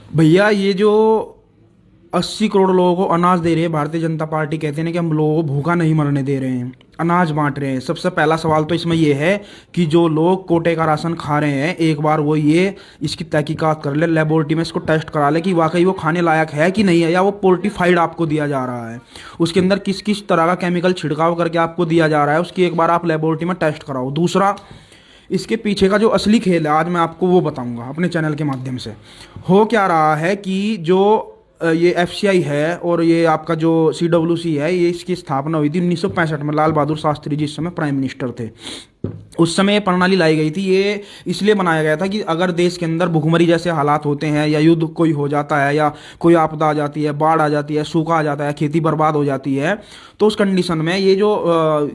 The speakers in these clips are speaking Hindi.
भैया ये जो 80 करोड़ लोगों को अनाज दे रही है भारतीय जनता पार्टी, कहते हैं ना कि हम लोगों को भूखा नहीं मरने दे रहे हैं, अनाज बांट रहे हैं। सबसे पहला सवाल तो इसमें ये है कि जो लोग कोटे का राशन खा रहे हैं, एक बार वो ये इसकी तहकीकात कर ले, लेबोरेटरी में इसको टेस्ट करा ले कि वाकई वो खाने लायक है कि नहीं है, या वो पोल्ट्रीफाइड आपको दिया जा रहा है, उसके अंदर किस किस तरह का केमिकल छिड़काव करके आपको दिया जा रहा है, उसकी एक बार आप लेबोरेटरी में टेस्ट कराओ। दूसरा, इसके पीछे का जो असली खेल है आज मैं आपको वो बताऊंगा अपने चैनल के माध्यम से। हो क्या रहा है कि जो ये एफसीआई है और ये आपका जो सीडब्ल्यूसी है, ये इसकी स्थापना हुई थी 1965 में, लाल बहादुर शास्त्री जी इस समय प्राइम मिनिस्टर थे। उस समय ये प्रणाली लाई गई थी, ये इसलिए बनाया गया था कि अगर देश के अंदर भुखमरी जैसे हालात होते हैं, या युद्ध कोई हो जाता है, या कोई आपदा आ जाती है, बाढ़ आ जाती है, सूखा आ जाता है, खेती बर्बाद हो जाती है, तो उस कंडीशन में ये जो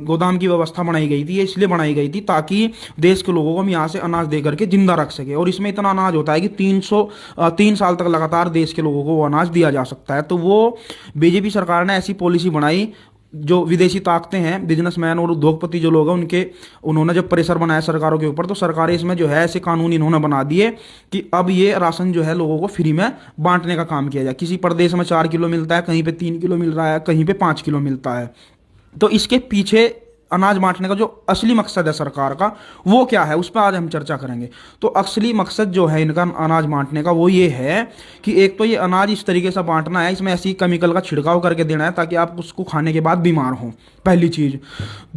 गोदाम की व्यवस्था बनाई गई थी, ये इसलिए बनाई गई थी ताकि देश के लोगों को हम यहाँ से अनाज दे करके जिंदा रख सके। और इसमें इतना अनाज होता है कि 3 साल तक लगातार देश के लोगों को वो अनाज दिया जा सकता है। तो वो बीजेपी सरकार ने ऐसी पॉलिसी बनाई, जो विदेशी ताकतें हैं, बिजनेसमैन और उद्योगपति जो लोग हैं, उन्होंने जब प्रेशर बनाया सरकारों के ऊपर, तो सरकारें इसमें जो है ऐसे कानून इन्होंने बना दिए कि अब ये राशन जो है लोगों को फ्री में बांटने का काम किया जाए। किसी प्रदेश में 4 किलो मिलता है, कहीं पे 3 किलो मिल रहा है, कहीं पे 5 किलो मिलता है। तो इसके पीछे अनाज बांटने का जो असली मकसद है सरकार का, वो क्या है, उस पर आज हम चर्चा करेंगे। तो असली मकसद जो है इनका अनाज बांटने का, वो ये है कि एक तो ये अनाज इस तरीके से बांटना है, इसमें ऐसी केमिकल का छिड़काव करके देना है ताकि आप उसको खाने के बाद बीमार हो, पहली चीज।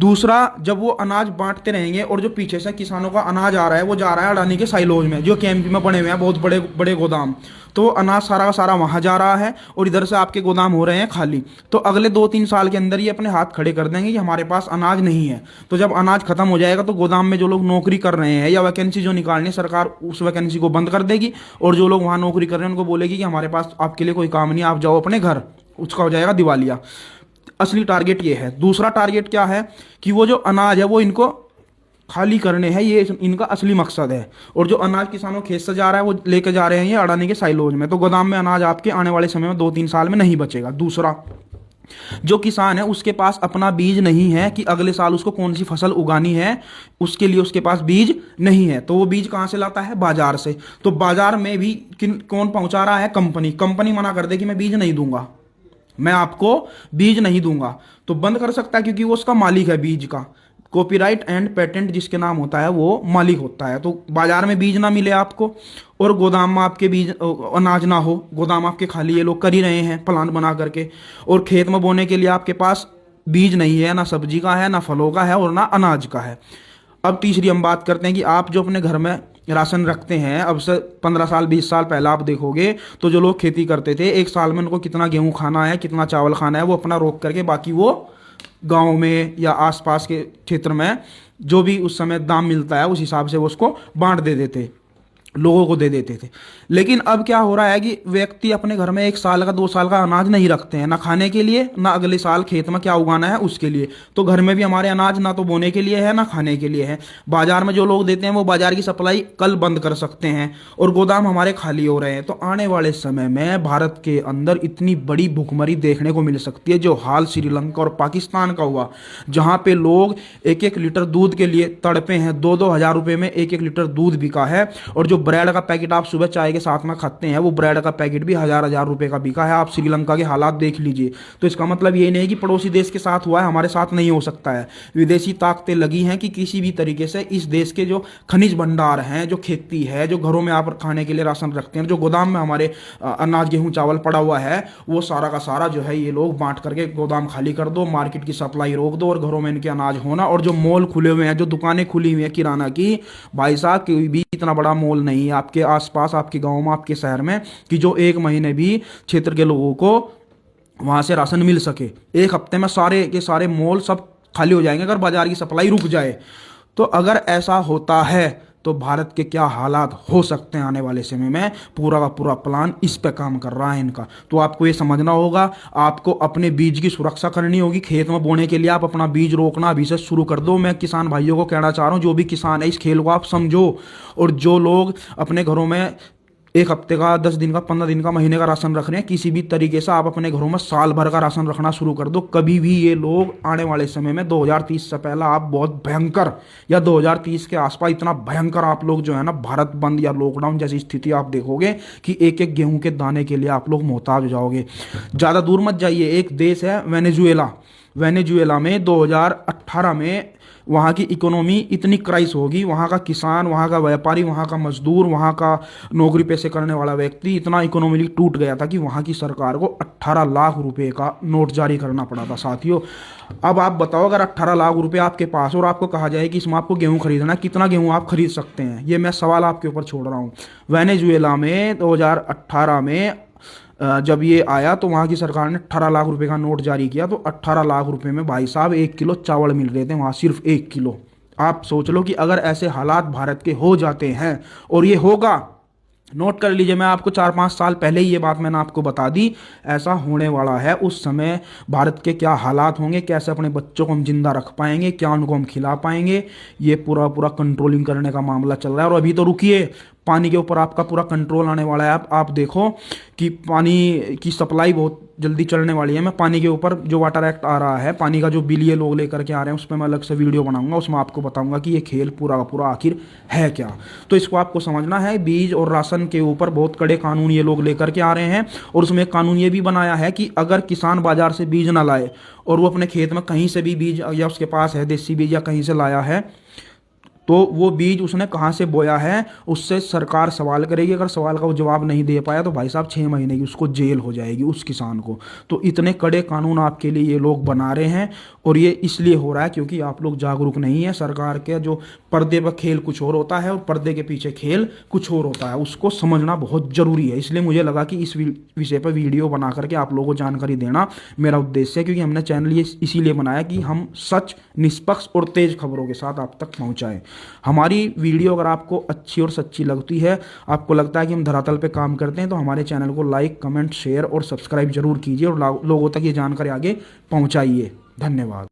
दूसरा, जब वो अनाज बांटते रहेंगे और जो पीछे से किसानों का अनाज आ रहा है, वो जा रहा है अडानी के साइलोज में, जो केएमपी में बने हुए हैं बहुत बड़े बड़े गोदाम, तो वो अनाज सारा का सारा वहां जा रहा है और इधर से आपके गोदाम हो रहे हैं खाली। तो अगले 2-3 साल के अंदर ये अपने हाथ खड़े कर देंगे कि हमारे पास अनाज नहीं है। तो जब अनाज खत्म हो जाएगा, तो गोदाम में जो लोग नौकरी कर रहे हैं या वैकेंसी जो निकालनी है, सरकार उस वैकेंसी को बंद कर देगी, और जो लोग वहां नौकरी कर रहे हैं उनको बोलेगी कि हमारे पास आपके लिए कोई काम नहीं, आप जाओ अपने घर। उसका हो जाएगा दिवालिया। असली टारगेट ये है। दूसरा टारगेट क्या है कि वो जो अनाज है वो इनको खाली करने हैं, ये इनका असली मकसद है। और जो अनाज किसानों खेत से जा रहा है, वो लेके जा रहे हैं ये अडानी के साइलोज में। तो गोदाम में अनाज आपके आने वाले समय में 2-3 साल में नहीं बचेगा। दूसरा, जो किसान है उसके पास अपना बीज नहीं है कि अगले साल उसको कौन सी फसल उगानी है, उसके लिए उसके पास बीज नहीं है। तो वो बीज कहां से लाता है? बाजार से। तो बाजार में भी कौन पहुंचा रहा है? कंपनी। कंपनी मना कर दे कि मैं बीज नहीं दूंगा, मैं आपको बीज नहीं दूंगा, तो बंद कर सकता है, क्योंकि वो उसका मालिक है बीज का। कॉपीराइट एंड पेटेंट जिसके नाम होता है वो मालिक होता है। तो बाजार में बीज ना मिले आपको, और गोदाम में आपके बीज अनाज ना हो, गोदाम आपके खाली, ये लोग कर ही रहे हैं प्लान बना करके, और खेत में बोने के लिए आपके पास बीज नहीं है, ना सब्जी का है, ना फलों का है, और ना अनाज का है। अब तीसरी हम बात करते हैं कि आप जो अपने घर में राशन रखते हैं, अब से 15 साल 20 साल पहले आप देखोगे तो जो लोग खेती करते थे, एक साल में उनको कितना गेहूं खाना है, कितना चावल खाना है, वो अपना रोक करके बाकी वो गांव में या आसपास के क्षेत्र में जो भी उस समय दाम मिलता है उस हिसाब से वो उसको बांट दे देते, लोगों को दे देते थे। लेकिन अब क्या हो रहा है कि व्यक्ति अपने घर में 1 साल का 2 साल का अनाज नहीं रखते हैं, ना खाने के लिए, ना अगले साल खेत में क्या उगाना है उसके लिए। तो घर में भी हमारे अनाज ना तो बोने के लिए है, ना खाने के लिए है। बाजार में जो लोग देते हैं वो बाजार की सप्लाई कल बंद कर सकते हैं, और गोदाम हमारे खाली हो रहे हैं। तो आने वाले समय में भारत के अंदर इतनी बड़ी भुखमरी देखने को मिल सकती है, जो हाल श्रीलंका और पाकिस्तान का हुआ, जहां पे लोग 1-1 लीटर दूध के लिए तड़पे हैं। 2-2 हजार रुपए में 1-1 लीटर दूध बिका है। और जो ब्रेड का पैकेट आप सुबह चाय के साथ में खाते हैं, वो ब्रेड का पैकेट भी 1000-1000 रुपए का बिका है। आप श्रीलंका के हालात देख लीजिए। तो इसका मतलब ये नहीं कि पड़ोसी देश के साथ हुआ है हमारे साथ नहीं हो सकता है। विदेशी ताकतें लगी हैं कि किसी भी तरीके से इस देश के जो खनिज भंडार हैं, जो खेती है, जो घरों में आप खाने के लिए राशन रखते हैं, जो गोदाम में हमारे अनाज गेहूं चावल पड़ा हुआ है, वो सारा का सारा जो है ये लोग बांट करके गोदाम खाली कर दो, मार्केट की सप्लाई रोक दो, और घरों में इनके अनाज होना। और जो मॉल खुले हुए हैं, जो दुकानें खुली हुई हैं किराना की, भाई साहब कोई भी इतना बड़ा मॉल नहीं है आपके आसपास, आपके गांव में, आपके शहर में, कि जो 1 महीने भी क्षेत्र के लोगों को वहां से राशन मिल सके। 1 हफ्ते में सारे के सारे मॉल सब खाली हो जाएंगे अगर बाजार की सप्लाई रुक जाए। तो अगर ऐसा होता है तो भारत के क्या हालात हो सकते हैं आने वाले समय में, पूरा का पूरा प्लान इस पे काम कर रहा है इनका। तो आपको ये समझना होगा, आपको अपने बीज की सुरक्षा करनी होगी। खेत में बोने के लिए आप अपना बीज रोकना अभी से शुरू कर दो। मैं किसान भाइयों को कहना चाह रहा हूँ, जो भी किसान है इस खेल को आप समझो। और जो लोग अपने घरों में एक हफ्ते का, 10 दिन का, 15 दिन का, महीने का राशन रख रहे हैं। किसी भी तरीके से आप अपने घरों में साल भर का राशन रखना शुरू कर दो, कभी भी ये लोग आने वाले समय में 2030 से पहले आप बहुत भयंकर, या 2030 के आसपास इतना भयंकर आप लोग जो है ना भारत बंद या लॉकडाउन जैसी स्थिति आप देखोगे कि एक एक गेहूं के दाने के लिए आप लोग मोहताज हो जाओगे। ज़्यादा दूर मत जाइए, एक देश है वेनेजुएला। वेनेजुएला में 2018 में वहाँ की इकोनॉमी इतनी क्राइस होगी, वहाँ का किसान, वहाँ का व्यापारी, वहाँ का मजदूर, वहाँ का नौकरी पेशे करने वाला व्यक्ति इतना इकोनॉमिकली टूट गया था कि वहाँ की सरकार को 18 लाख रुपए का नोट जारी करना पड़ा था साथियों। अब आप बताओ, अगर 18 लाख रुपए आपके पास और आपको कहा जाए कि इसमें आपको गेहूं खरीदना है, कितना गेहूं आप खरीद सकते हैं? ये मैं सवाल आपके ऊपर छोड़ रहा हूँ। वेनेजुएला में 2018 में जब ये आया तो वहाँ की सरकार ने 18 लाख रुपए का नोट जारी किया, तो 18 लाख रुपए में भाई साहब 1 किलो चावल मिल रहे थे वहाँ, सिर्फ 1 किलो। आप सोच लो कि अगर ऐसे हालात भारत के हो जाते हैं, और ये होगा, नोट कर लीजिए, मैं आपको 4-5 साल पहले ही ये बात मैंने आपको बता दी, ऐसा होने वाला है। उस समय भारत के क्या हालात होंगे, कैसे अपने बच्चों को हम जिंदा रख पाएंगे, क्या उनको हम खिला पाएंगे, ये पूरा पूरा कंट्रोलिंग करने का मामला चल रहा है। और अभी तो रुकिए, पानी के ऊपर आपका पूरा कंट्रोल आने वाला है। आप देखो कि पानी की सप्लाई बहुत जल्दी चलने वाली है। मैं पानी के ऊपर जो वाटर एक्ट आ रहा है, पानी का जो बिल ये लोग लेकर के आ रहे हैं, उस पर मैं अलग से वीडियो बनाऊंगा, उसमें आपको बताऊंगा कि ये खेल पूरा का पूरा आखिर है क्या। तो इसको आपको समझना है, बीज और राशन के ऊपर बहुत कड़े कानून ये लोग लेकर के आ रहे हैं। और उसमें एक कानून ये भी बनाया है कि अगर किसान बाजार से बीज ना लाए और वो अपने खेत में कहीं से भी बीज, या उसके पास है देसी बीज या कहीं से लाया है, तो वो बीज उसने कहाँ से बोया है उससे सरकार सवाल करेगी। अगर सवाल का वो जवाब नहीं दे पाया तो भाई साहब 6 महीने की उसको जेल हो जाएगी, उस किसान को। तो इतने कड़े कानून आपके लिए ये लोग बना रहे हैं, और ये इसलिए हो रहा है क्योंकि आप लोग जागरूक नहीं है। सरकार के जो पर्दे पर खेल कुछ और होता है और पर्दे के पीछे खेल कुछ और होता है, उसको समझना बहुत जरूरी है। इसलिए मुझे लगा कि इस विषय पर वीडियो बना करके आप लोगों को जानकारी देना मेरा उद्देश्य है, क्योंकि हमने चैनल ये इसीलिए बनाया कि हम सच, निष्पक्ष और तेज खबरों के साथ आप तक पहुंचाएं। हमारी वीडियो अगर आपको अच्छी और सच्ची लगती है, आपको लगता है कि हम धरातल पे काम करते हैं, तो हमारे चैनल को लाइक, कमेंट, शेयर और सब्सक्राइब जरूर कीजिए और लोगों तक ये जानकारी आगे पहुंचाइए। धन्यवाद।